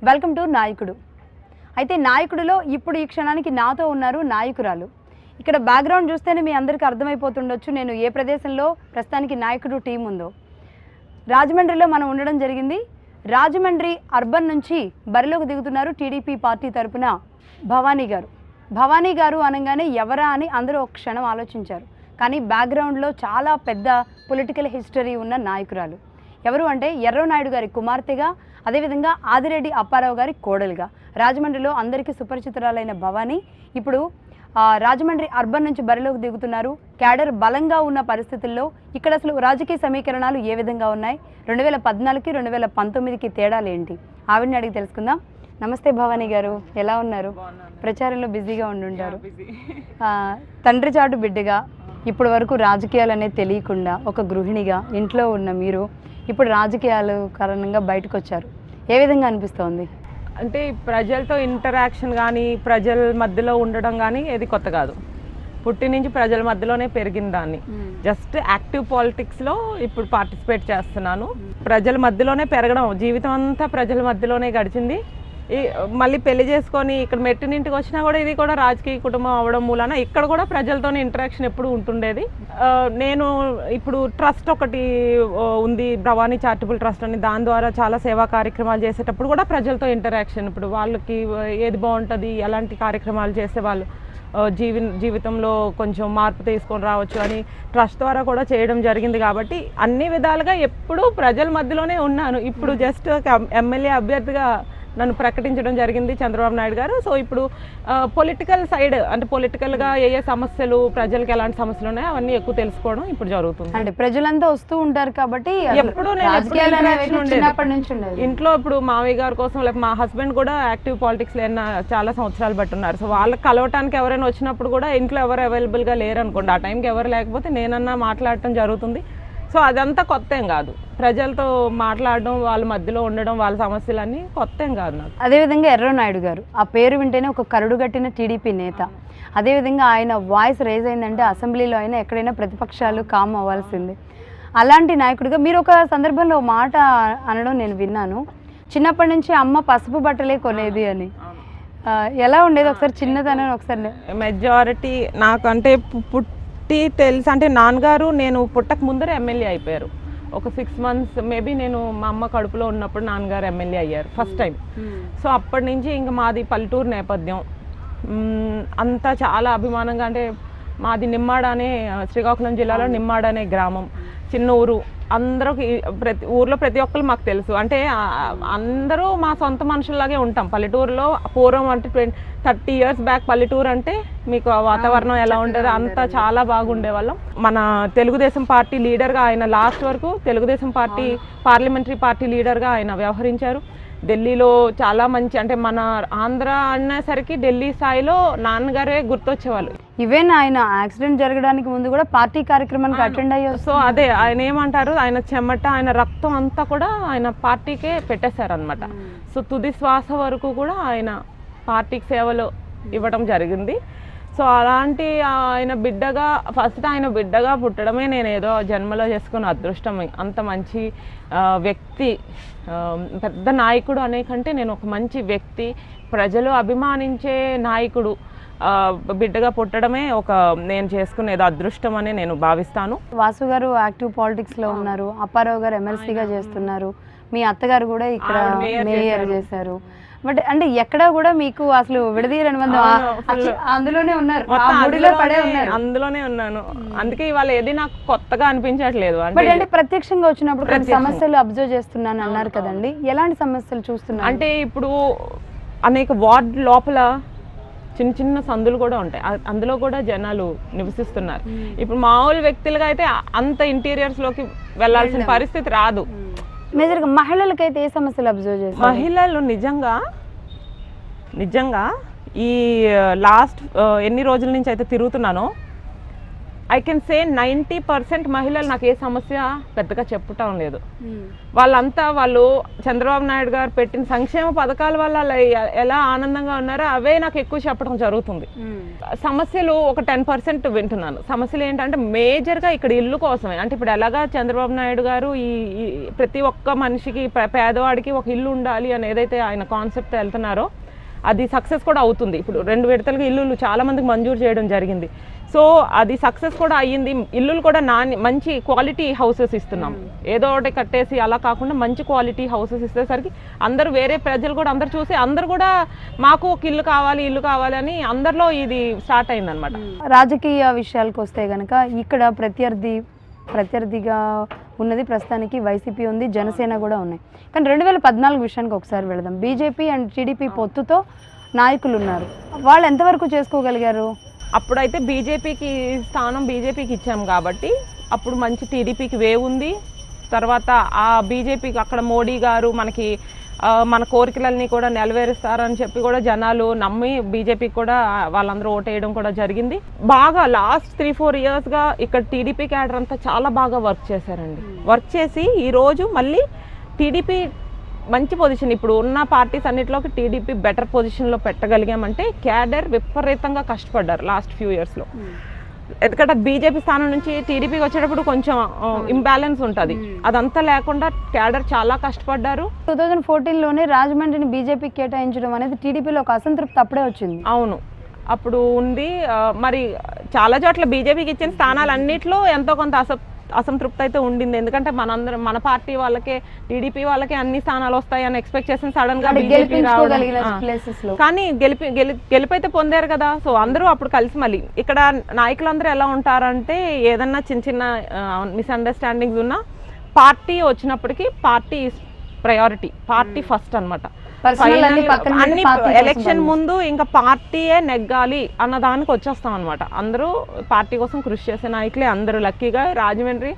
Welcome to నాయకుడు. అయితే నాయకుడిలో ఇప్పుడు ఈ క్షణానికి నాతో ఉన్నారు నాయకురాలు. ఇక్కడ బ్యాక్గ్రౌండ్ చూస్తేనే మీ అందరికీ అర్థమైపోతుండొచ్చు నేను ఏ ప్రదేశంలో ప్రస్తుతానికి నాయకుడు టీం ఉందో. రాజమండ్రిలో మనం ఉండడం జరిగింది. రాజమండ్రి అర్బన్ నుంచి బరిలోకి దిగుతున్నారు టీడీపీ పార్టీ తరపున భవానీ గారు. భవానీ గారు అనగానే ఎవరా అని అందరూ ఒక క్షణం ఆలోచించారు. కానీ బ్యాక్గ్రౌండ్లో చాలా పెద్ద పొలిటికల్ హిస్టరీ ఉన్న నాయకురాలు. ఎవరు అంటే ఎర్రనాయుడు గారి కుమార్తెగా, అదేవిధంగా ఆదిరెడ్డి అప్పారావు గారి కోడలుగా రాజమండ్రిలో అందరికీ సుపరిచితురాలైన భవానీ ఇప్పుడు రాజమండ్రి అర్బన్ నుంచి బరిలోకి దిగుతున్నారు. క్యాడర్ బలంగా ఉన్న పరిస్థితుల్లో ఇక్కడ అసలు రాజకీయ సమీకరణాలు ఏ విధంగా ఉన్నాయి, 2014కి 2019కి తేడాలు ఏంటి, ఆవిడని అడిగి తెలుసుకుందాం. నమస్తే భవానీ గారు, ఎలా ఉన్నారు? ప్రచారంలో బిజీగా ఉండుంటారు. తండ్రి చాటు బిడ్డగా ఇప్పటి వరకు రాజకీయాలు అనేది తెలియకుండా ఒక గృహిణిగా ఇంట్లో ఉన్న మీరు ఇప్పుడు రాజకీయాలు కారణంగా బయటకు వచ్చారు. ఏ విధంగా అనిపిస్తోంది? అంటే ప్రజలతో ఇంటరాక్షన్ కానీ ప్రజల మధ్యలో ఉండడం కానీ ఏది కొత్త కాదు. పుట్టి నుంచి ప్రజల మధ్యలోనే పెరిగిన దాన్ని. జస్ట్ యాక్టివ్ పాలిటిక్స్లో ఇప్పుడు పార్టిసిపేట్ చేస్తున్నాను. ప్రజల మధ్యలోనే పెరగడం, జీవితం అంతా ప్రజల మధ్యలోనే గడిచింది. మళ్ళీ పెళ్లి చేసుకొని ఇక్కడ మెట్టినింటికి వచ్చినా కూడా ఇది కూడా రాజకీయ కుటుంబం అవ్వడం మూలన ఇక్కడ కూడా ప్రజలతోనే ఇంటరాక్షన్ ఎప్పుడు ఉంటుండేది. నేను ఇప్పుడు ట్రస్ట్ ఒకటి ఉంది, భవానీ చారిటబుల్ ట్రస్ట్ అని, దాని ద్వారా చాలా సేవా కార్యక్రమాలు చేసేటప్పుడు కూడా ప్రజలతో ఇంటరాక్షన్. ఇప్పుడు వాళ్ళకి ఏది బాగుంటుంది, ఎలాంటి కార్యక్రమాలు చేస్తే వాళ్ళు జీవితంలో కొంచెం మార్పు తీసుకొని రావచ్చు అని ట్రస్ట్ ద్వారా కూడా చేయడం జరిగింది. కాబట్టి అన్ని విధాలుగా ఎప్పుడూ ప్రజల మధ్యలోనే ఉన్నాను. ఇప్పుడు జస్ట్ ఎమ్మెల్యే అభ్యర్థిగా నన్ను ప్రకటించడం జరిగింది చంద్రబాబు నాయుడు గారు. సో ఇప్పుడు పొలిటికల్ సైడ్ అంటే పొలిటికల్గా ఏ సమస్యలు, ప్రజలకు ఎలాంటి సమస్యలు ఉన్నాయో అవన్నీ ఎక్కువ తెలుసుకోవడం ఇప్పుడు జరుగుతుంది. అంటే ప్రజలంతా వస్తూ ఉంటారు కాబట్టి ఎప్పుడు ఇంట్లో ఇప్పుడు మావయ్య గారి కోసం లేకపోతే మా హస్బెండ్ కూడా యాక్టివ్ పాలిటిక్స్ లేని చాలా సంవత్సరాలు బట్టి ఉన్నారు. సో వాళ్ళకి కలవటానికి ఎవరైనా వచ్చినప్పుడు కూడా ఇంట్లో ఎవరు అవైలబుల్గా లేరు అనుకోండి, ఆ టైంకి ఎవరు లేకపోతే నేనన్నా మాట్లాడటం జరుగుతుంది. సో అదంతా కొత్త ఏం కాదు. ప్రజలతో మాట్లాడడం, వాళ్ళ మధ్యలో ఉండడం, వాళ్ళ సమస్యలన్నీ కొత్త ఏం కాదు నాకు. అదేవిధంగా ఎర్రనాయుడు గారు, ఆ పేరు వింటేనే ఒక కరుడుగట్టిన టీడీపీ నేత. అదేవిధంగా ఆయన వాయిస్ రేజ్ అయిందంటే అసెంబ్లీలో అయినా ఎక్కడైనా ప్రతిపక్షాలు కామ్ అవ్వాల్సిందే. అలాంటి నాయకుడిగా మీరు ఒక సందర్భంలో మాట అనడం నేను విన్నాను, చిన్నప్పటి నుంచి అమ్మ పసుపు బట్టలే కొనేది అని. ఎలా ఉండేది ఒకసారి చిన్నదనం ఒకసారి? మెజారిటీ నాకు అంటే తెలుసు అంటే నాన్నగారు నేను పుట్టక ముందరే ఎమ్మెల్యే అయిపోయారు. ఒక 6 months మేబీ నేను మా అమ్మ కడుపులో ఉన్నప్పుడు నాన్నగారు ఎమ్మెల్యే అయ్యారు ఫస్ట్ టైం. సో అప్పటి నుంచి ఇంకా మాది పల్లెటూరు నేపథ్యం అంతా చాలా అభిమానంగా. అంటే మాది నిమ్మాడ అనే, శ్రీకాకుళం జిల్లాలో నిమ్మాడ అనే గ్రామం, చిన్న ఊరు. అందరికి ఊర్లో ప్రతి ఒక్కరు మాకు తెలుసు. అంటే అందరూ మా సొంత మనుషుల్లాగే ఉంటాం పల్లెటూరులో. పూర్వం అంటే 30 years బ్యాక్ పల్లెటూరు అంటే మీకు వాతావరణం ఎలా ఉండేది, అంతా చాలా బాగుండేవాళ్ళం. మన తెలుగుదేశం పార్టీ లీడర్గా ఆయన లాస్ట్ వరకు తెలుగుదేశం పార్టీ పార్లమెంటరీ పార్టీ లీడర్గా ఆయన వ్యవహరించారు. ఢిల్లీలో చాలా మంచి, అంటే మన ఆంధ్ర అనేసరికి ఢిల్లీ స్థాయిలో నాన్నగారే గుర్తొచ్చేవాళ్ళు. ఈవెన్ ఆయన యాక్సిడెంట్ జరగడానికి ముందు కూడా పార్టీ కార్యక్రమానికి అటెండ్ అయ్యారు. సో అదే ఆయన ఏమంటారు, ఆయన చెమట, ఆయన రక్తం అంతా కూడా ఆయన పార్టీకే పెట్టేశారనమాట. సో తుది శ్వాస వరకు కూడా ఆయన పార్టీకి సేవలు ఇవ్వడం జరిగింది. సో అలాంటి ఆయన బిడ్డగా, ఫస్ట్ ఆయన బిడ్డగా పుట్టడమే నేను ఏదో జన్మలో చేసుకున్న అదృష్టం. అంత మంచి వ్యక్తి, పెద్ద నాయకుడు అనే కంటే నేను ఒక మంచి వ్యక్తి, ప్రజలు అభిమానించే నాయకుడు బిడ్డగా పుట్టడమే ఒక నేను చేసుకునేది అదృష్టం అని నేను భావిస్తాను. వాసు గారు యాక్టివ్ పాలిటిక్స్లో ఉన్నారు, అప్పారావు గారు ఎమ్మెల్సీగా చేస్తున్నారు, మీ అత్తగారు కూడా ఇక్కడ మేయర్ చేశారు. బట్ అంటే ఎక్కడా కూడా మీకు అసలు విడదీయరని అందులోనే ఉన్నారు, అందులోనే ఉన్నాను. అందుకే ఇవాళ ఏది నాకు కొత్తగా అనిపించట్లేదు. అంటే ప్రత్యక్షంగా వచ్చినప్పుడు కొన్ని సమస్యలు అబ్జర్వ్ చేస్తున్నాను అన్నారు కదండి, ఎలాంటి సమస్యలు చూస్తున్నారు? అంటే ఇప్పుడు అనేక వార్డ్ లోపల చిన్న చిన్న సందులు కూడా ఉంటాయి, అందులో కూడా జనాలు నివసిస్తున్నారు. ఇప్పుడు మామూలు వ్యక్తులుగా అయితే అంత ఇంటీరియర్స్లోకి వెళ్ళాల్సిన పరిస్థితి రాదు. మేజర్గా మహిళలకైతే ఏ సమస్యలు అబ్జర్వ్ చేస్తారు? మహిళలు నిజంగా ఈ లాస్ట్ ఎన్ని రోజుల నుంచి అయితే తిరుగుతున్నానో ఐ కెన్ సే 90% మహిళలు నాకు ఏ సమస్య పెద్దగా చెప్పటం లేదు. వాళ్ళు చంద్రబాబు నాయుడు గారు పెట్టిన సంక్షేమ పథకాల వల్ల ఎలా ఆనందంగా ఉన్నారో అవే నాకు ఎక్కువ చెప్పడం జరుగుతుంది. సమస్యలు ఒక 10% వింటున్నాను. సమస్యలు ఏంటంటే మేజర్గా ఇక్కడ ఇల్లు కోసమే. అంటే ఇప్పుడు ఎలాగా చంద్రబాబు నాయుడు గారు ఈ ప్రతి ఒక్క మనిషికి పేదవాడికి ఒక ఇల్లు ఉండాలి అని ఏదైతే ఆయన కాన్సెప్ట్ వెళ్తున్నారో అది సక్సెస్ కూడా అవుతుంది. ఇప్పుడు 2 విడతలుగా ఇల్లులు చాలా మందికి మంజూరు చేయడం జరిగింది. సో అది సక్సెస్ కూడా అయ్యింది. ఇల్లులు కూడా మంచి క్వాలిటీ హౌసెస్ ఇస్తున్నాం. ఏదో ఒకటి కట్టేసి అలా కాకుండా మంచి క్వాలిటీ హౌసెస్ ఇచ్చేసరికి అందరూ వేరే ప్రజలు కూడా అందరు చూసి అందరు కూడా మాకు ఒక ఇల్లు కావాలి అని అందరిలో ఇది స్టార్ట్ అయిందనమాట. రాజకీయ విషయాలకు వస్తే కనుక ఇక్కడ ప్రత్యర్థిగా ఉన్నది ప్రస్తుతానికి వైసీపీ ఉంది, జనసేన కూడా ఉన్నాయి. కానీ 2014 విషయానికి ఒకసారి వెళదాం. బీజేపీ అండ్ టీడీపీ పొత్తుతో నాయకులు ఉన్నారు. వాళ్ళు ఎంతవరకు చేసుకోగలిగారు? అప్పుడైతే బీజేపీకి స్థానం బీజేపీకి ఇచ్చాం కాబట్టి అప్పుడు మంచి టీడీపీకి వేవ్ ఉంది. తర్వాత ఆ బీజేపీకి అక్కడ మోడీ గారు మనకి మన కోరికలన్నీ కూడా నెరవేరుస్తారని చెప్పి కూడా జనాలు నమ్మి బీజేపీకి కూడా వాళ్ళందరూ ఓటేయడం కూడా జరిగింది. బాగా లాస్ట్ 3-4 ఇయర్స్గా ఇక్కడ టీడీపీ క్యాడర్ అంతా చాలా బాగా వర్క్ చేశారండి. వర్క్ చేసి ఈరోజు మళ్ళీ టీడీపీ మంచి పొజిషన్, ఇప్పుడు ఉన్న పార్టీస్ అన్నిటిలోకి టీడీపీ బెటర్ పొజిషన్లో పెట్టగలిగామంటే క్యాడర్ విపరీతంగా కష్టపడ్డారు లాస్ట్ ఫ్యూ ఇయర్స్లో. ఎందుకంటే బీజేపీ స్థానం నుంచి టీడీపీకి వచ్చేటప్పుడు కొంచెం ఇంబ్యాలెన్స్ ఉంటుంది. అదంతా లేకుండా క్యాడర్ చాలా కష్టపడ్డారు. 2014లోనే రాజమండ్రిని బీజేపీకి కేటాయించడం అనేది టీడీపీలో ఒక అసంతృప్తి అప్పుడే వచ్చింది. అవును, అప్పుడు ఉంది. మరి చాలా చోట్ల బీజేపీకి ఇచ్చిన స్థానాలన్నింటిలో ఎంతో కొంత అసంతృప్తి అయితే ఉండింది. ఎందుకంటే మన పార్టీ వాళ్ళకే టీడీపీ వాళ్ళకే అన్ని స్థానాలు వస్తాయని ఎక్స్పెక్ట్ చేసిన సడన్ గా బీజేపీ రావడం, కానీ గెలిపైతే పొందారు కదా. సో అందరూ అప్పుడు కలిసి మళ్ళీ ఇక్కడ నాయకులందరూ ఎలా ఉంటారంటే ఏదన్నా చిన్న మిస్అండర్స్టాండింగ్స్ ఉన్నా పార్టీ వచ్చినప్పటికీ పార్టీ ప్రయారిటీ, పార్టీ ఫస్ట్ అన్నమాట. అన్ని ఎలక్షన్ ముందు ఇంకా పార్టీయే నెగ్గాలి అన్న దానికి వచ్చేస్తాం అనమాట. అందరూ పార్టీ కోసం కృషి చేసే నాయకులే అందరూ. లక్కీగా రాజమండ్రి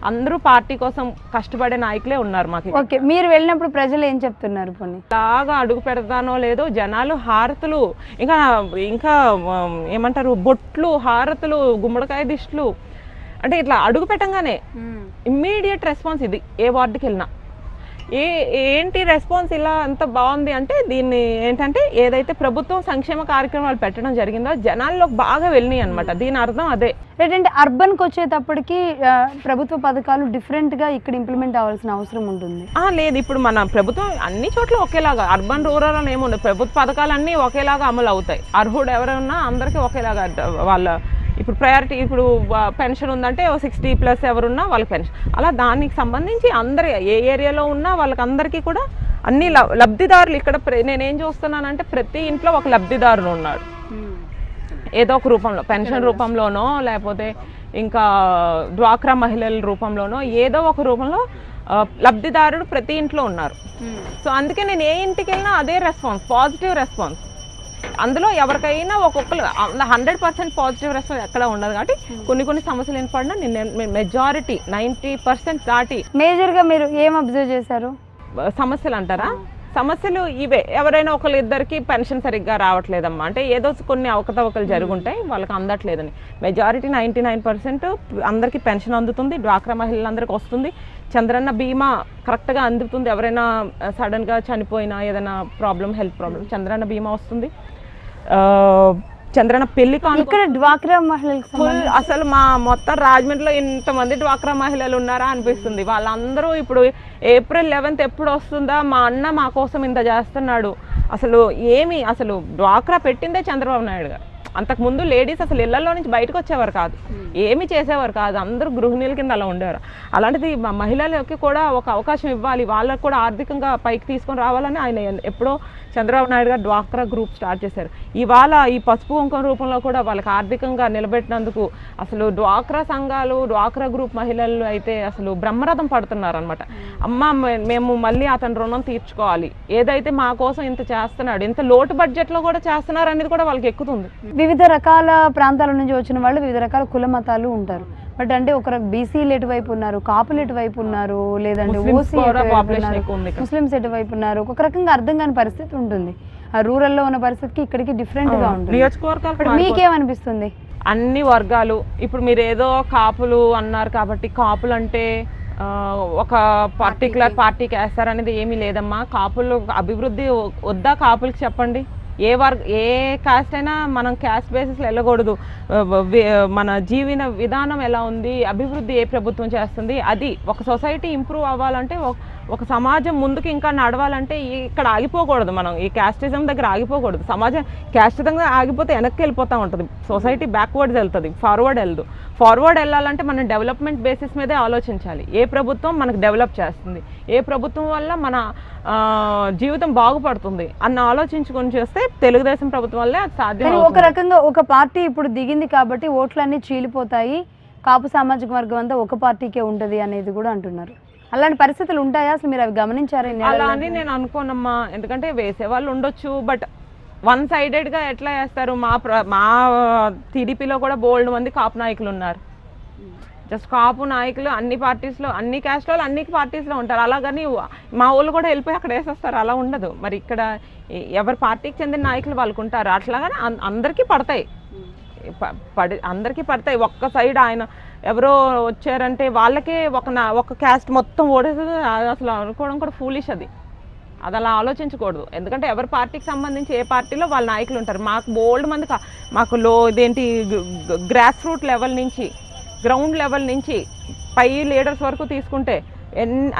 అందరూ పార్టీ కోసం కష్టపడే నాయకులే ఉన్నారు మాకు. ఓకే, మీరు వెళ్ళినప్పుడు ప్రజలు ఏం చెప్తున్నారు? బాగా అడుగు పెడతానో లేదో జనాలు హారతులు, ఇంకా ఏమంటారు, బొట్లు, హారతులు, గుమ్మడికాయ దిష్టులు, అంటే ఇట్లా అడుగు పెట్టంగానే ఇమ్మీడియట్ రెస్పాన్స్. ఇది ఏ వార్డుకి వెళ్ళినా ఏంటి రెస్పాన్స్ ఇలా అంత బాగుంది అంటే దీన్ని ఏంటంటే ఏదైతే ప్రభుత్వం సంక్షేమ కార్యక్రమాలు పెట్టడం జరిగిందో జనాల్లోకి బాగా వెళ్ళినాయి అనమాట. దీని అర్థం అదే. ఏంటంటే అర్బన్కి వచ్చేటప్పటికి ప్రభుత్వ పథకాలు డిఫరెంట్గా ఇక్కడ ఇంప్లిమెంట్ అవ్వాల్సిన అవసరం ఉంటుంది. లేదు, ఇప్పుడు మన ప్రభుత్వం అన్ని చోట్ల ఒకేలాగా, అర్బన్ రూరల్ అని ఏముండదు, ప్రభుత్వ పథకాలన్నీ ఒకేలాగా అమలు అవుతాయి. అర్హుడు ఎవరైనా అందరికీ ఒకేలాగా వాళ్ళ ఇప్పుడు ప్రయారిటీ. ఇప్పుడు పెన్షన్ ఉందంటే 60+ ఎవరున్నా వాళ్ళకి పెన్షన్. అలా దానికి సంబంధించి అందరి ఏ ఏరియాలో ఉన్నా వాళ్ళకి అందరికీ కూడా అన్ని లబ్ధిదారులు. ఇక్కడ నేనేం చూస్తున్నానంటే ప్రతి ఇంట్లో ఒక లబ్ధిదారులు ఉన్నాడు ఏదో ఒక రూపంలో, పెన్షన్ రూపంలోనో లేకపోతే ఇంకా డ్వాక్రా మహిళల రూపంలోనో ఏదో ఒక రూపంలో లబ్ధిదారుడు ప్రతి ఇంట్లో ఉన్నారు. సో అందుకే నేను ఏ ఇంటికి వెళ్ళినా అదే రెస్పాన్స్, పాజిటివ్ రెస్పాన్స్. అందులో ఎవరికైనా ఒక్కొక్కరు 100% పాజిటివ్ రెస్పాన్స్ ఎక్కడ ఉండదు. కాబట్టి కొన్ని సమస్యలు ఏర్పడినా మెజారిటీ 90% దాటి. మేజర్గా మీరు ఏం అబ్జర్వ్ చేశారు? సమస్యలు అంటారా? సమస్యలు ఇవే. ఎవరైనా ఒకరిద్దరికి పెన్షన్ సరిగ్గా రావట్లేదమ్మా అంటే ఏదో కొన్ని అవకతవకలు జరుగుంటాయి, వాళ్ళకి అందట్లేదని. మెజారిటీ 99% అందరికీ పెన్షన్ అందుతుంది, డ్వాక్రా మహిళలందరికీ వస్తుంది, చంద్రన్న బీమా కరెక్ట్గా అందుతుంది. ఎవరైనా సడన్గా చనిపోయినా ఏదైనా ప్రాబ్లం, హెల్త్ ప్రాబ్లం, చంద్రన్న బీమా వస్తుంది. చంద్రన్న పెళ్లి ఇక్కడ డ్వాక్రా మహిళలకు ఫుల్ అసలు మా మొత్తం రాజమండ్రిలో ఇంతమంది డ్వాక్రా మహిళలు ఉన్నారా అనిపిస్తుంది. వాళ్ళందరూ ఇప్పుడు April 11th ఎప్పుడు వస్తుందా, మా అన్న మా కోసం ఇంత చేస్తున్నాడు. అసలు డ్వాక్రా పెట్టిందే చంద్రబాబు నాయుడు గారు. అంతకుముందు లేడీస్ అసలు ఇళ్లలో నుంచి బయటకు వచ్చేవారు కాదు, ఏమి చేసేవారు కాదు, అందరూ గృహిణీల కింద అలా ఉండేవారు. అలాంటిది మహిళలకి కూడా ఒక అవకాశం ఇవ్వాలి, వాళ్ళకు కూడా ఆర్థికంగా పైకి తీసుకొని రావాలని ఆయన ఎప్పుడో చంద్రబాబు నాయుడు గారు డ్వాక్రా గ్రూప్ స్టార్ట్ చేశారు. ఇవాళ ఈ పసుపు కుంకుమ రూపంలో కూడా వాళ్ళకి ఆర్థికంగా నిలబెట్టినందుకు అసలు డ్వాక్రా సంఘాలు, డ్వాక్రా గ్రూప్ మహిళలు అయితే అసలు బ్రహ్మరథం పడుతున్నారు అనమాట. అమ్మ మేము మళ్ళీ అతని రుణం తీర్చుకోవాలి, ఏదైతే మా కోసం ఇంత చేస్తున్నాడు, ఇంత లోటు బడ్జెట్లో కూడా చేస్తున్నారు అనేది కూడా వాళ్ళకి ఎక్కుతుంది. వివిధ రకాల ప్రాంతాల నుంచి వచ్చిన వాళ్ళు వివిధ రకాల కుల మతాలు ఉంటారు. బట్ అంటే ఒక బీసీలు ఎటువైపు ఉన్నారు, కాపులు ఎటువైపు ఉన్నారు, లేదంటే ఓసీ ముస్లిమ్స్ ఎటువైపు ఉన్నారు, ఒక రకంగా అర్థం కాని పరిస్థితి ఉంటుంది. ఆ రూరల్లో ఉన్న పరిస్థితికి ఇక్కడికి డిఫరెంట్ గా ఉంటుంది. మీకేమనిపిస్తుంది? అన్ని వర్గాలు. ఇప్పుడు మీరు ఏదో కాపులు అన్నారు కాబట్టి కాపులు అంటే ఒక పర్టికులర్ పార్టీకి వేస్తారనేది ఏమీ లేదమ్మా. కాపులు అభివృద్ధి వద్దా కాపులకి చెప్పండి. ఏ కాస్ట్ అయినా మనం క్యాస్ట్ బేసిస్లో వెళ్ళకూడదు. మన జీవన విధానం ఎలా ఉంది, అభివృద్ధి ఏ ప్రభుత్వం చేస్తుంది, అది ఒక సొసైటీ ఇంప్రూవ్ అవ్వాలంటే, ఒక సమాజం ముందుకు ఇంకా నడవాలంటే ఇక్కడ ఆగిపోకూడదు. మనం ఈ క్యాస్టిజం దగ్గర ఆగిపోకూడదు. సమాజం క్యాస్టిజంగా ఆగిపోతే వెనక్కి వెళ్ళిపోతూ ఉంటుంది. సొసైటీ బ్యాక్వర్డ్స్ వెళ్తుంది, ఫార్వర్డ్ వెళ్ళాలంటే మనం డెవలప్మెంట్ బేసిస్ మీదే ఆలోచించాలి. ఏ ప్రభుత్వం మనకు డెవలప్ చేస్తుంది, ఏ ప్రభుత్వం వల్ల మన జీవితం బాగుపడుతుంది అన్న ఆలోచించుకొని చేస్తే తెలుగుదేశం ప్రభుత్వం వల్లే అది సాధ్యం. ఒక రకంగా ఒక పార్టీ ఇప్పుడు దిగింది కాబట్టి ఓట్లన్నీ చీలిపోతాయి, కాపు సామాజిక వర్గం అంతా ఒక పార్టీకే ఉంటుంది అనేది కూడా అంటున్నారు. అలాంటి పరిస్థితులు ఉంటాయా అసలు? మీరు అవి గమనించారా? అలా అని నేను అనుకోనమ్మా. ఎందుకంటే వేసే వాళ్ళు ఉండొచ్చు, బట్ వన్ సైడెడ్గా ఎట్లా వేస్తారు? మా టీడీపీలో కూడా బోల్డ్ మంది కాపు నాయకులు ఉన్నారు. జస్ట్ కాపు నాయకులు అన్ని పార్టీస్లో, అన్ని క్యాస్ట్లో, అన్ని పార్టీస్లో ఉంటారు. అలాగని మా వాళ్ళు కూడా వెళ్ళిపోయి అక్కడ వేసేస్తారు, అలా ఉండదు. మరి ఇక్కడ ఎవరి పార్టీకి చెందిన నాయకులు వాళ్ళకు ఉంటారు. అట్లాగానే అందరికీ పడతాయి, అందరికీ పడతాయి. ఒక్క సైడ్ ఆయన ఎవరో వచ్చారంటే వాళ్ళకే ఒక క్యాస్ట్ మొత్తం ఓడేస్తుంది అసలు అనుకోవడం కూడా ఫూలిష్. అది అలా ఆలోచించకూడదు. ఎందుకంటే ఎవరి పార్టీకి సంబంధించి ఏ పార్టీలో వాళ్ళ నాయకులు ఉంటారు. మాకు బోల్డ్ మంది మాకు ఇదేంటి గ్రాస్ రూట్ లెవెల్ నుంచి, గ్రౌండ్ లెవెల్ నుంచి పై లీడర్స్ వరకు తీసుకుంటే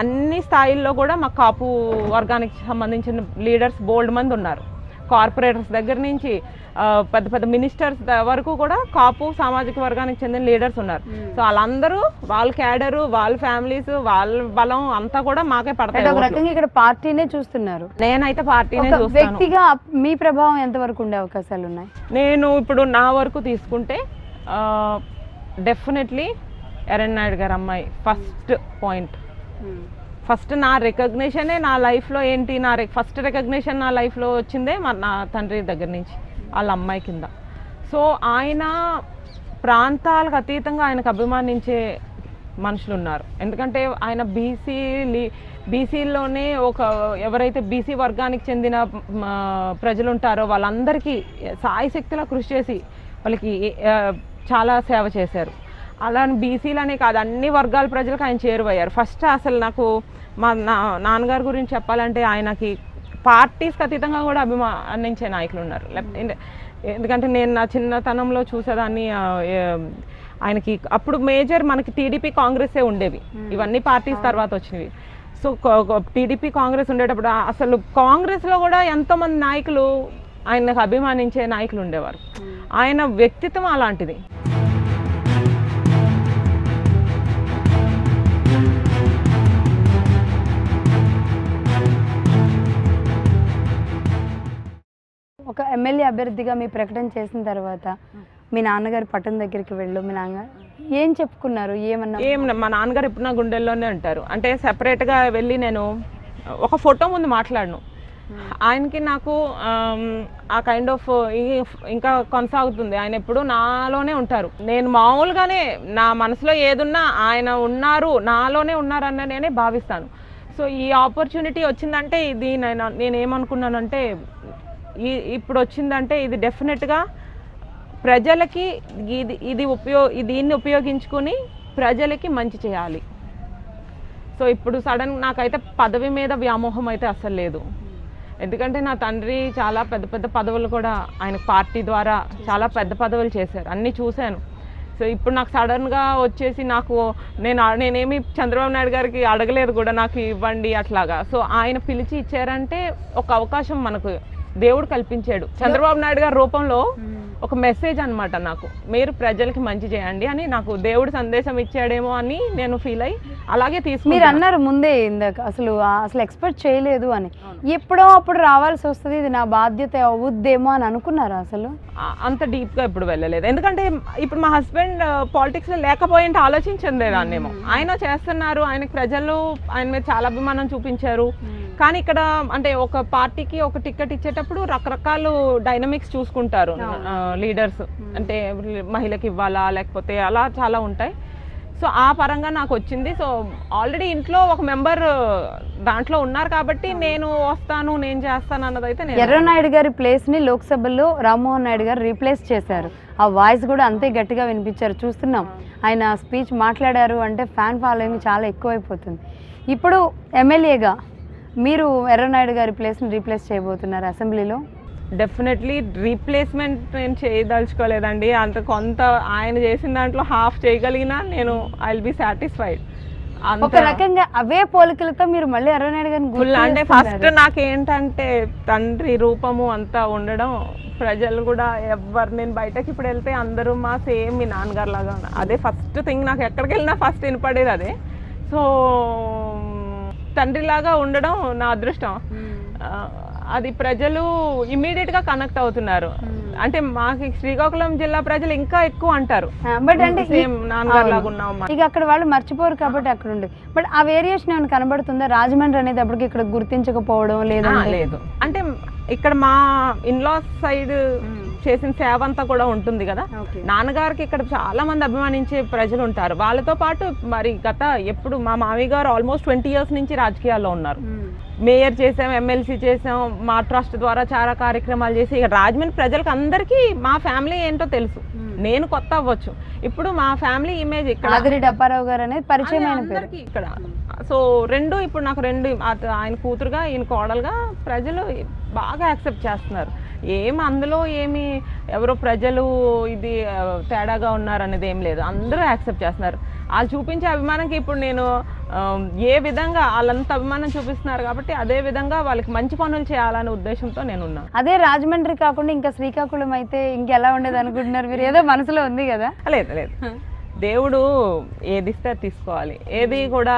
అన్ని స్థాయిల్లో కూడా మా కాపు వర్గానికి సంబంధించిన లీడర్స్ బోల్డ్ మంది ఉన్నారు. కార్పొరేటర్స్ దగ్గర నుంచి పెద్ద పెద్ద మినిస్టర్స్ వరకు కూడా కాపు సామాజిక వర్గానికి చెందిన లీడర్స్ ఉన్నారు. సో వాళ్ళందరూ వాళ్ళ క్యాడరు, వాళ్ళ ఫ్యామిలీస్, వాళ్ళ బలం అంతా కూడా మాకే పడతాయి. ఇక్కడ పార్టీనే చూస్తున్నారు. నేనైతే పార్టీనే చూస్తాను. వ్యక్తిగా మీ ప్రభావం ఎంతవరకు ఉండే అవకాశాలు ఉన్నాయి? నేను ఇప్పుడు నా వరకు తీసుకుంటే డెఫినెట్లీ ఎర్రన్ నాయుడు గారు అమ్మాయి ఫస్ట్ పాయింట్. ఫస్ట్ నా రికగ్నిషనే నా లైఫ్లో ఏంటి, ఫస్ట్ రికగ్నిషన్ నా లైఫ్లో వచ్చిందే నా తండ్రి దగ్గర నుంచి, వాళ్ళ అమ్మాయి కింద. సో ఆయన ప్రాంతాలకు అతీతంగా ఆయనకు అభిమానించే మనుషులు ఉన్నారు. ఎందుకంటే ఆయన బీసీలోనే ఎవరైతే బీసీ వర్గానికి చెందిన ప్రజలు ఉంటారో వాళ్ళందరికీ సాయశక్తిలో కృషి చేసి వాళ్ళకి చాలా సేవ చేశారు. అలా బీసీలనే కాదు, అన్ని వర్గాల ప్రజలకు ఆయన చేరువయ్యారు. ఫస్ట్ అసలు నాకు మా నాన్నగారి గురించి చెప్పాలంటే ఆయనకి పార్టీస్కి అతీతంగా కూడా అభిమానించే నాయకులు ఉన్నారు. ఎందుకంటే నేను నా చిన్నతనంలో చూసేదాన్ని. ఆయనకి అప్పుడు మేజర్ మనకి టీడీపీ కాంగ్రెసే ఉండేవి, ఇవన్నీ పార్టీస్ తర్వాత వచ్చినవి. సో టీడీపీ కాంగ్రెస్ ఉండేటప్పుడు అసలు కాంగ్రెస్లో కూడా ఎంతోమంది నాయకులు ఆయనకు అభిమానించే నాయకులు ఉండేవారు. ఆయన వ్యక్తిత్వం అలాంటిది. ఒక ఎమ్మెల్యే అభ్యర్థిగా మీ ప్రకటన చేసిన తర్వాత మీ నాన్నగారి పట్టణం దగ్గరికి వెళ్ళు, మీ నాన్నగారు ఏం చెప్పుకున్నారు? మా నాన్నగారు ఇప్పుడు నా గుండెల్లోనే ఉంటారు. అంటే సెపరేట్గా వెళ్ళి నేను ఒక ఫోటో ముందు మాట్లాడను. ఆయనకి నాకు ఆ కైండ్ ఆఫ్ ఇంకా కొనసాగుతుంది. ఆయన ఎప్పుడు నాలోనే ఉంటారు. నేను మామూలుగానే నా మనసులో ఏదున్నా ఆయన ఉన్నారు, నాలోనే ఉన్నారన్న నేనే భావిస్తాను. సో ఈ ఆపర్చునిటీ వచ్చిందంటే ఇది నేనేమనుకున్నానంటే ఇప్పుడు వచ్చిందంటే ఇది డెఫినెట్గా ప్రజలకి దీన్ని ఉపయోగించుకొని ప్రజలకి మంచి చేయాలి. సో ఇప్పుడు సడన్ నాకైతే పదవి మీద వ్యామోహం అయితే అస్సలు లేదు. ఎందుకంటే నా తండ్రి చాలా పెద్ద పెద్ద పదవులు కూడా ఆయన పార్టీ ద్వారా చాలా పెద్ద పదవులు చేశారు, అన్నీ చూశాను. సో ఇప్పుడు నాకు సడన్గా వచ్చేసి నేనేమి చంద్రబాబు నాయుడు గారికి అడగలేదు కూడా నాకు ఇవ్వండి అట్లాగా. సో ఆయన పిలిచి ఇచ్చారంటే ఒక అవకాశం మనకు దేవుడు కల్పించాడు చంద్రబాబు నాయుడు గారి రూపంలో. ఒక మెసేజ్ అనమాట, నాకు మీరు ప్రజలకి మంచి చేయండి అని నాకు దేవుడు సందేశం ఇచ్చాడేమో అని నేను ఫీల్ అయ్యి అలాగే తీసుకుని. మీరు అన్నారు ముందే ఇందాక అసలు ఎక్స్పెక్ట్ చేయలేదు అని, ఎప్పుడో అప్పుడు రావాల్సి వస్తుంది, ఇది నా బాధ్యత అవుద్దేమో అని అనుకున్నారా? అసలు అంత డీప్గా ఇప్పుడు వెళ్ళలేదు. ఎందుకంటే ఇప్పుడు మా హస్బెండ్ పాలిటిక్స్లో లేకపోయింటే ఆలోచించలేదాన్నేమో. ఆయన చేస్తున్నారు, ఆయనకు ప్రజలు ఆయన మీద చాలా అభిమానం చూపించారు. కానీ ఇక్కడ అంటే ఒక పార్టీకి ఒక టికెట్ ఇచ్చేటప్పుడు రకరకాల డైనమిక్స్ చూసుకుంటారు లీడర్స్. అంటే మహిళకి ఇవ్వాలా లేకపోతే అలా చాలా ఉంటాయి. సో ఆ పరంగా నాకు వచ్చింది. సో ఆల్రెడీ ఇంట్లో ఒక మెంబర్ దాంట్లో ఉన్నారు కాబట్టి నేను వస్తాను, నేను చేస్తాను అన్నదైతే. ఎర్రనాయుడు గారి ప్లేస్ని లోక్సభలో రామ్మోహన్ నాయుడు గారు రీప్లేస్ చేశారు. ఆ వాయిస్ కూడా అంతే గట్టిగా వినిపించారు. చూస్తున్నాం ఆయన స్పీచ్ మాట్లాడారు అంటే ఫ్యాన్ ఫాలోయింగ్ చాలా ఎక్కువైపోతుంది. ఇప్పుడు ఎమ్మెల్యేగా మీరు ఎర్రనాయుడు గారి ప్లేస్ని రీప్లేస్ చేయబోతున్నారు అసెంబ్లీలో? డెఫినెట్లీ రీప్లేస్మెంట్ నేను చేయదలుచుకోలేదండి. అంత కొంత ఆయన చేసిన దాంట్లో హాఫ్ చేయగలిగినా నేను ఐ విల్ బి సాటిస్ఫైడ్. ఒక రకంగా అవే పోలికలతో మీరు మళ్ళీ ఎర్రనాయుడు గారిని అంటే ఫస్ట్ నాకేంటంటే తండ్రి రూపము అంతా ఉండడం, ప్రజలు కూడా ఎవరు నేను బయటకి ఇప్పుడు వెళ్తే అందరూ మా సేమ్ మీ నాన్నగారు లాగా ఉన్నారు. అదే ఫస్ట్ థింగ్ నాకు ఎక్కడికి వెళ్ళినా ఫస్ట్ వినపడేది అదే. సో తండ్రిలాగా ఉండడం నా అదృష్టం. అది ప్రజలు ఇమ్మీడియట్గా కనెక్ట్ అవుతున్నారు. అంటే మాకు శ్రీకాకుళం జిల్లా ప్రజలు ఇంకా ఎక్కువ అంటారు, బట్ అంటే సేమ్ నాన్నగారు లాగా ఉన్నాం. ఇక అక్కడ వాళ్ళు మర్చిపోరు కాబట్టి అక్కడ ఉండే. బట్ ఆ వేరియేషన్ ఏమైనా కనబడుతుందా? రాజమండ్రి అనేది అప్పటికి ఇక్కడ గుర్తించకపోవడం లేదా? లేదు, అంటే ఇక్కడ మా ఇన్లాస్ సైడ్ చేసిన సేవ అంతా కూడా ఉంటుంది కదా. నాన్నగారికి ఇక్కడ చాలా మంది అభిమానించే ప్రజలు ఉంటారు. వాళ్ళతో పాటు మరి ఎప్పుడు మా మామయ్య గారు ఆల్మోస్ట్ 20 years నుంచి రాజకీయాల్లో ఉన్నారు. మేయర్ చేసాం, ఎమ్మెల్సీ చేసాం, మా ట్రస్ట్ ద్వారా చాలా కార్యక్రమాలు చేసి ఇక రాజమండ్రి ప్రజలకు అందరికీ మా ఫ్యామిలీ ఏంటో తెలుసు. నేను కొత్త అవ్వచ్చు, ఇప్పుడు మా ఫ్యామిలీ ఇమేజ్ ఇక్కడ ఆదిరెడ్డి అప్పారావు గారు అనేది పరిచయం అందరికీ ఇక్కడ. సో రెండు ఇప్పుడు నాకు రెండు, ఆయన కూతురుగా ఈయన కోడలుగా ప్రజలు బాగా యాక్సెప్ట్ చేస్తున్నారు. అందులో ఏమి ఎవరో ప్రజలు ఇది తేడాగా ఉన్నారు అనేది ఏం లేదు, అందరూ యాక్సెప్ట్ చేస్తున్నారు. వాళ్ళు చూపించే అభిమానంకి ఇప్పుడు నేను ఏ విధంగా వాళ్ళంత అభిమానం చూపిస్తున్నారు కాబట్టి అదే విధంగా వాళ్ళకి మంచి పనులు చేయాలనే ఉద్దేశంతో నేను ఉన్నాను. అదే రాజమండ్రి కాకుండా ఇంకా శ్రీకాకుళం అయితే ఇంకెలా ఉండేది అనుకుంటున్నారు మీరు? ఏదో మనసులో ఉంది కదా? లేదు లేదు, దేవుడు ఏది ఇస్తే తీసుకోవాలి, ఏది కూడా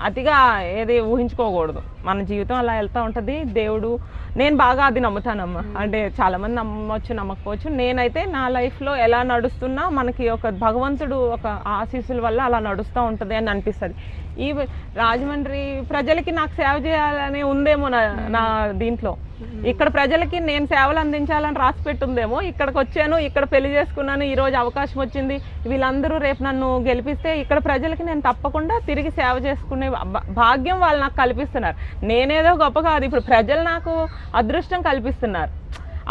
అతిగా ఏది ఊహించుకోకూడదు. మన జీవితం అలా వెళ్తూ ఉంటుంది. దేవుడు, నేను బాగా అది నమ్ముతానమ్మా. అంటే చాలామంది నమ్మవచ్చు, నమ్మకపోవచ్చు. నేనైతే నా లైఫ్లో ఎలా నడుస్తున్నా మనకి ఒక భగవంతుడు ఒక ఆశీస్సుల వల్ల అలా నడుస్తూ ఉంటుంది అని అనిపిస్తుంది. ఈ రాజమండ్రి ప్రజలకి నాకు సేవ చేయాలని ఉందేమో నా దీంట్లో. ఇక్కడ ప్రజలకి నేను సేవలు అందించాలని రాసి పెట్టుందేమో. ఇక్కడికి వచ్చాను, ఇక్కడ పెళ్లి చేసుకున్నాను, ఈరోజు అవకాశం వచ్చింది. వీళ్ళందరూ రేపు నన్ను గెలిపిస్తే ఇక్కడ ప్రజలకి నేను తప్పకుండా తిరిగి సేవ చేసుకునే భాగ్యం వాళ్ళు నాకు కల్పిస్తున్నారు. నేనేదో గొప్ప కాదు, ఇప్పుడు ప్రజలు నాకు అదృష్టం కల్పిస్తున్నారు.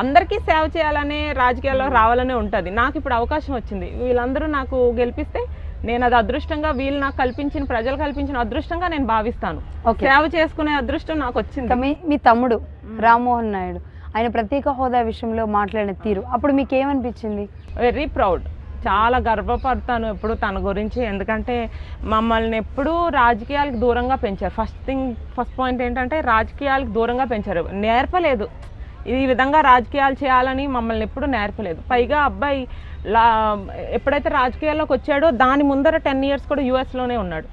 అందరికీ సేవ చేయాలనే రాజకీయాల్లో రావాలనే ఉంటుంది. నాకు ఇప్పుడు అవకాశం వచ్చింది, వీళ్ళందరూ నాకు గెలిపిస్తే నేను అది అదృష్టంగా, వీళ్ళు నాకు కల్పించిన, ప్రజలు కల్పించిన అదృష్టంగా నేను భావిస్తాను. సేవ చేసుకునే అదృష్టం నాకు వచ్చింది. మీ తమ్ముడు రామ్మోహన్ నాయుడు ఆయన ప్రత్యేక హోదా విషయంలో మాట్లాడిన తీరు అప్పుడు మీకు ఏమనిపించింది? వెరీ ప్రౌడ్, చాలా గర్వపడతాను ఎప్పుడు తన గురించి. ఎందుకంటే మమ్మల్ని ఎప్పుడూ రాజకీయాలకు దూరంగా పెంచారు. ఫస్ట్ పాయింట్ ఏంటంటే రాజకీయాలకు దూరంగా పెంచారు, నేర్పలేదు ఈ విధంగా రాజకీయాలు చేయాలని మమ్మల్ని ఎప్పుడు నేర్పలేదు. పైగా అబ్బాయి ఎప్పుడైతే రాజకీయాల్లోకి వచ్చాడో దాని ముందర 10 years కూడా యుఎస్లోనే ఉన్నాడు,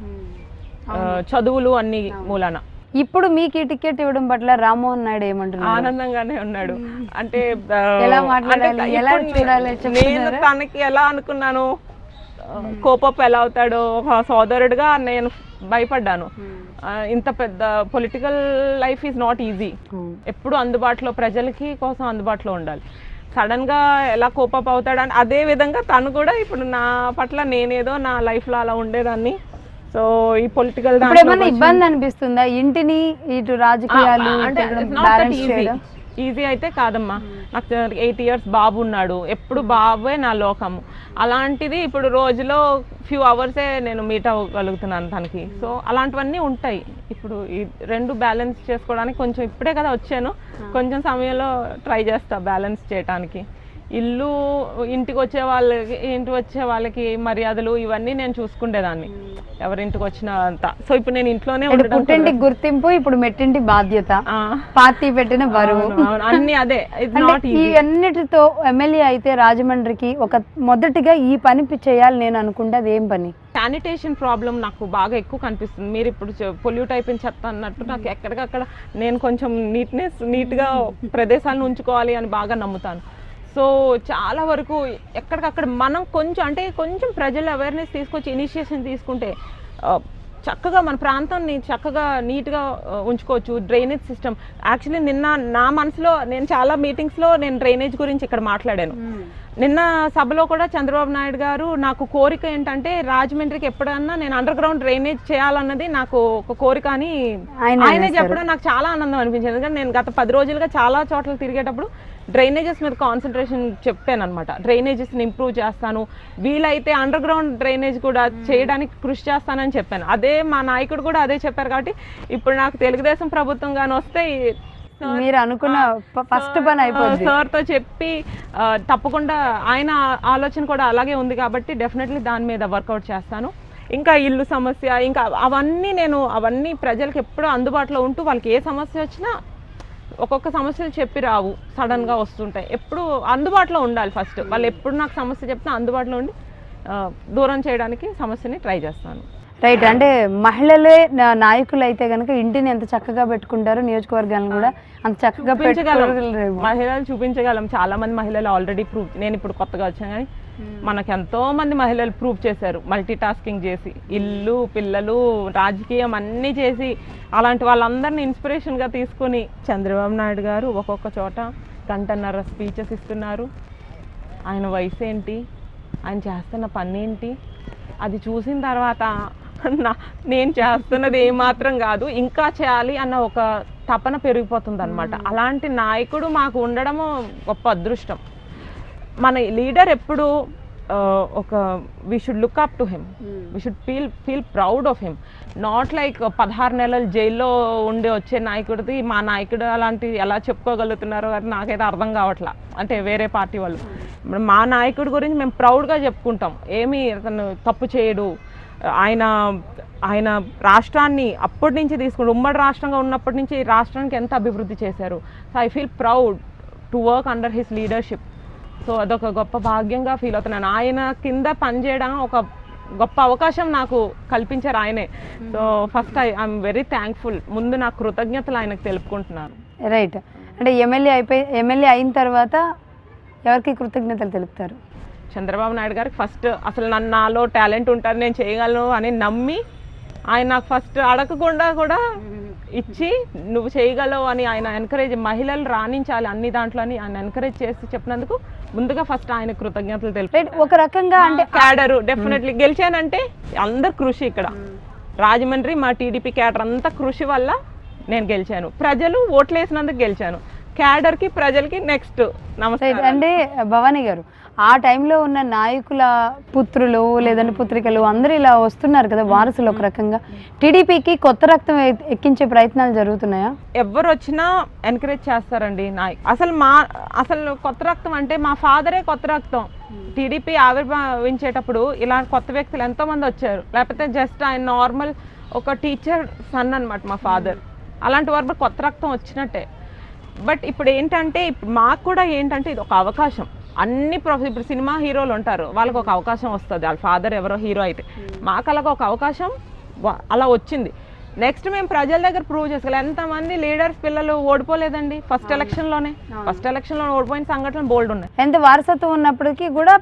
చదువులు అన్ని మూలాన. ఇప్పుడు మీకు ఈ టికెట్ ఇవ్వడం పట్ల రామ్మోహన్ నాయుడు ఏమంటున్నారు? ఆనందంగానే ఉన్నాడు. అంటే నేను తనకి ఎలా అనుకున్నాను, కోపప్ ఎలా అవుతాడో, ఒక సోదరుడిగా నేను భయపడ్డాను. ఇంత పెద్ద political life is not easy. ఎప్పుడు అందుబాటులో, ప్రజలకి కోసం అందుబాటులో ఉండాలి. సడన్ గా ఎలా కోపప్ అవుతాడని అదే విధంగా తను కూడా ఇప్పుడు నా పట్ల నేనేదో నా లైఫ్ లో అలా ఉండేదాన్ని. సో ఈ పొలిటికల్ ఇబ్బంది అనిపిస్తుందా ఇంటిని ఇటు రాజకీయాలు? ఈజీ అయితే కాదమ్మా. నాకు 8 years బాబు ఉన్నాడు, ఎప్పుడు బాబే నా లోకము. అలాంటిది ఇప్పుడు రోజులో ఫ్యూ అవర్సే నేను మీట్ అవ్వగలుగుతున్నాను తనకి. సో అలాంటివన్నీ ఉంటాయి. ఇప్పుడు ఈ రెండు బ్యాలెన్స్ చేసుకోవడానికి కొంచెం ఇప్పుడే కదా వచ్చాను, కొంచెం సమయంలో ట్రై చేస్తా బ్యాలెన్స్ చేయడానికి. ఇంటికి వచ్చే వాళ్ళకి మర్యాదలు ఇవన్నీ నేను చూసుకునేదాన్ని, ఎవరింటికి వచ్చినా అంతా. సో ఇప్పుడు నేను ఇంట్లోనే పుట్టింటి గుర్తింపు, ఇప్పుడు మెట్టింటి బాధ్యత, పార్టీ పెట్టిన బరువు, అన్ని అదే. ఈ అన్నిటితో ఎమ్మెల్యే అయితే రాజమండ్రికి ఒక మొదటిగా ఈ పని చేయాలి నేను అనుకుంటే అది ఏం పని? శానిటేషన్ ప్రాబ్లం నాకు బాగా ఎక్కువ కనిపిస్తుంది. మీరు ఇప్పుడు పొల్యూట్ అయిపోయిన చెత్త అన్నట్టు నాకు ఎక్కడికక్కడ నేను కొంచెం నీట్గా ప్రదేశాలను ఉంచుకోవాలి అని బాగా నమ్ముతాను. సో చాలా వరకు ఎక్కడికక్కడ మనం కొంచెం ప్రజల అవేర్నెస్ తీసుకొచ్చి ఇనిషియేషన్ తీసుకుంటే చక్కగా మన ప్రాంతాన్ని చక్కగా నీట్గా ఉంచుకోవచ్చు. డ్రైనేజ్ సిస్టమ్, యాక్చువల్లీ నిన్న నా మనసులో నేను చాలా మీటింగ్స్లో నేను డ్రైనేజ్ గురించి ఇక్కడ మాట్లాడాను. నిన్న సభలో కూడా చంద్రబాబు నాయుడు గారు నాకు కోరిక ఏంటంటే రాజమండ్రికి ఎప్పుడన్నా నేను అండర్ గ్రౌండ్ డ్రైనేజ్ చేయాలన్నది నాకు ఒక కోరిక అని ఆయనే చెప్పడం నాకు చాలా ఆనందం అనిపించింది. ఎందుకంటే నేను గత 10 రోజులుగా చాలా చోట్ల తిరిగేటప్పుడు డ్రైనేజెస్ మీద కాన్సన్ట్రేషన్ చెప్పాను అనమాట. డ్రైనేజెస్ని ఇంప్రూవ్ చేస్తాను, వీలైతే అండర్ గ్రౌండ్ డ్రైనేజ్ కూడా చేయడానికి కృషి చేస్తానని చెప్పాను. అదే మా నాయకుడు కూడా అదే చెప్పారు. కాబట్టి ఇప్పుడు నాకు తెలుగుదేశం ప్రభుత్వం కానీ వస్తే మీరు అనుకున్న ఫస్ట్ పని అయిపోయింది. సార్తో చెప్పి తప్పకుండా ఆయన ఆలోచన కూడా అలాగే ఉంది కాబట్టి డెఫినెట్లీ దాని మీద వర్కౌట్ చేస్తాను. ఇంకా ఇల్లు సమస్య, ఇంకా అవన్నీ ప్రజలకు ఎప్పుడూ అందుబాటులో ఉంటూ వాళ్ళకి ఏ సమస్య వచ్చినా ఒక్కొక్క సమస్యలు చెప్పి రావు, సడన్గా వస్తుంటాయి. ఎప్పుడు అందుబాటులో ఉండాలి. ఫస్ట్ వాళ్ళు ఎప్పుడు నాకు సమస్య చెప్తే అందుబాటులో ఉండి దూరం చేయడానికి సమస్యని ట్రై చేస్తాను. రైట్. అంటే మహిళలే నాయకులు అయితే కనుక ఇంటిని ఎంత చక్కగా పెట్టుకుంటారో నియోజకవర్గాలను కూడా అంత చక్కగా పెట్టుకోగలరు. మహిళలు చూపించగలం. చాలా మంది మహిళలు ఆల్రెడీ ప్రూవ్, నేను ఇప్పుడు కొత్తగా వచ్చాను కానీ మనకు ఎంతో మంది మహిళలు ప్రూవ్ చేశారు, మల్టీ టాస్కింగ్ చేసి, ఇల్లు, పిల్లలు, రాజకీయం అన్నీ చేసి. అలాంటి వాళ్ళందరినీ ఇన్స్పిరేషన్గా తీసుకుని చంద్రబాబు నాయుడు గారు ఒక్కొక్క చోట 1.5 గంట స్పీచెస్ ఇస్తున్నారు. ఆయన వయసు ఏంటి, ఆయన చేస్తున్న పని ఏంటి, అది చూసిన తర్వాత నేను చేస్తున్నది ఏమాత్రం కాదు, ఇంకా చేయాలి అన్న ఒక తపన పెరిగిపోతుంది అనమాట. అలాంటి నాయకుడు మాకు ఉండడము గొప్ప అదృష్టం. మన లీడర్ ఎప్పుడు ఒక we should look up to him, we should feel proud of him. Not like 16 నెలలు జైల్లో ఉండి వచ్చే నాయకుడిది మా నాయకుడు అలాంటి ఎలా చెప్పుకోగలుగుతున్నారో అది నాకైతే అర్థం కావట్లా. అంటే వేరే పార్టీ వాళ్ళు మా నాయకుడి గురించి మేము ప్రౌడ్గా చెప్పుకుంటాం. ఏమీ అతను తప్పు చేయడు. ఆయన రాష్ట్రాన్ని అప్పటి నుంచి తీసుకుంటూ ఉమ్మడి రాష్ట్రంగా ఉన్నప్పటి నుంచి రాష్ట్రానికి ఎంత అభివృద్ధి చేశారు. So I feel proud to work under his leadership. So అదొక గొప్ప భాగ్యంగా ఫీల్ అవుతున్నాను. ఆయన కింద పనిచేయడం ఒక గొప్ప అవకాశం నాకు కల్పించారు ఆయనే. So first I'm very thankful. ముందు నా కృతజ్ఞతలు ఆయనకు తెలుపుకుంటున్నాను. రైట్. అంటే ఎమ్మెల్యే అయిన తర్వాత ఎవరికి కృతజ్ఞతలు తెలుపుతారు? చంద్రబాబు నాయుడు గారికి ఫస్ట్. అసలు నాలో టాలెంట్ ఉంటుంది, నేను చేయగలను అని నమ్మి ఆయన నాకు ఫస్ట్ అడగకుండా కూడా ఇచ్చి నువ్వు చేయగలవు అని ఆయన ఎంకరేజ్, మహిళలు రాణించాలి అన్ని దాంట్లో అని ఆయన ఎంకరేజ్ చేసి చెప్పినందుకు ముందుగా ఫస్ట్ ఆయన కృతజ్ఞతలు తెలుపు. ఒక రకంగా అంటే క్యాడరు డెఫినెట్లీ గెలిచానంటే అందరు కృషి. ఇక్కడ రాజమండ్రి మా టీడీపీ క్యాడర్ అంతా కృషి వల్ల నేను గెలిచాను. ప్రజలు ఓట్లు వేసినందుకు గెలిచాను. క్యాడర్కి ప్రజలకి నెక్స్ట్ నమస్తే. అంటే భవానీ గారు, ఆ టైంలో ఉన్న నాయకుల పుత్రులు లేదంటే పుత్రికలు అందరూ ఇలా వస్తున్నారు కదా, వారసులు ఒక రకంగా. టీడీపీకి కొత్త రక్తం ఎక్కించే ప్రయత్నాలు జరుగుతున్నాయా? ఎవరు వచ్చినా ఎంకరేజ్ చేస్తారండి. అసలు కొత్త రక్తం అంటే మా ఫాదరే కొత్త రక్తం. టీడీపీ ఆవిర్భవించేటప్పుడు ఇలా కొత్త వ్యక్తులు ఎంతోమంది వచ్చారు. లేకపోతే జస్ట్ ఆయన నార్మల్ ఒక టీచర్ సన్ అనమాట మా ఫాదర్. అలాంటి వారు కొత్త రక్తం వచ్చినట్టే. బట్ ఇప్పుడు ఏంటంటే మాకు కూడా ఏంటంటే ఇది ఒక అవకాశం. ఇప్పుడు సినిమా హీరోలు ఉంటారు, వాళ్ళకి ఒక అవకాశం వస్తుంది, వాళ్ళ ఫాదర్ ఎవరో హీరో అయితే. మాకు అలాగ ఒక అవకాశం అలా వచ్చింది. నెక్స్ట్ మేము ప్రజల దగ్గర ప్రూవ్ చేసుకోవాలి. ఎంతమంది లీడర్స్ పిల్లలు ఓడిపోలేదండి ఫస్ట్ ఎలక్షన్లోనే. ఫస్ట్ ఎలక్షన్లో ఓడిపోయిన సంఘటనలు బోల్డ్ ఉన్నాయి. ఎంత వారసత్వం ఉన్నప్పటికీ కూడా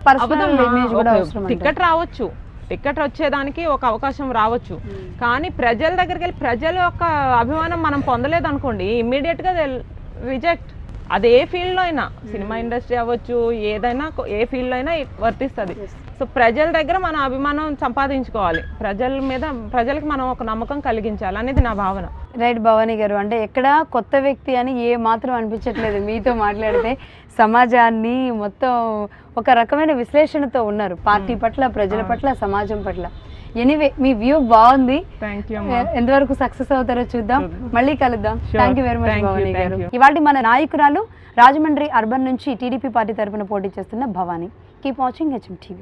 టికెట్ రావచ్చు, టికెట్ వచ్చేదానికి ఒక అవకాశం రావచ్చు. కానీ ప్రజల దగ్గరికి వెళ్ళి ప్రజల యొక్క అభిమానం మనం పొందలేదు అనుకోండి, ఇమ్మీడియట్గా రిజెక్ట్. అది ఏ ఫీల్డ్లో అయినా, సినిమా ఇండస్ట్రీ అవ్వచ్చు, ఏదైనా ఏ ఫీల్డ్లో అయినా వర్తిస్తుంది. సో ప్రజల దగ్గర మన అభిమానం సంపాదించుకోవాలి, ప్రజలకి మనం ఒక నమ్మకం కలిగించాలి అనేది నా భావన. రైట్ భవానీ గారు, అంటే ఎక్కడ కొత్త వ్యక్తి అని ఏ మాత్రం అనిపించట్లేదు. మీతో మాట్లాడితే సమాజాన్ని మొత్తం ఒక రకమైన విశ్లేషణతో ఉన్నారు, పార్టీ పట్ల, ప్రజల పట్ల, సమాజం పట్ల. ఎనీవే మీ వ్యూ బాగుంది. ఎంతవరకు సక్సెస్ అవుతారో చూద్దాం. మళ్ళీ కలుద్దాం. Thank you very much Bhavani గారు. ఇవాళ మన నాయకురాలు రాజమండ్రి అర్బన్ నుంచి టీడీపీ పార్టీ తరఫున పోటీ చేస్తున్న Bhavani. Keep watching HM TV.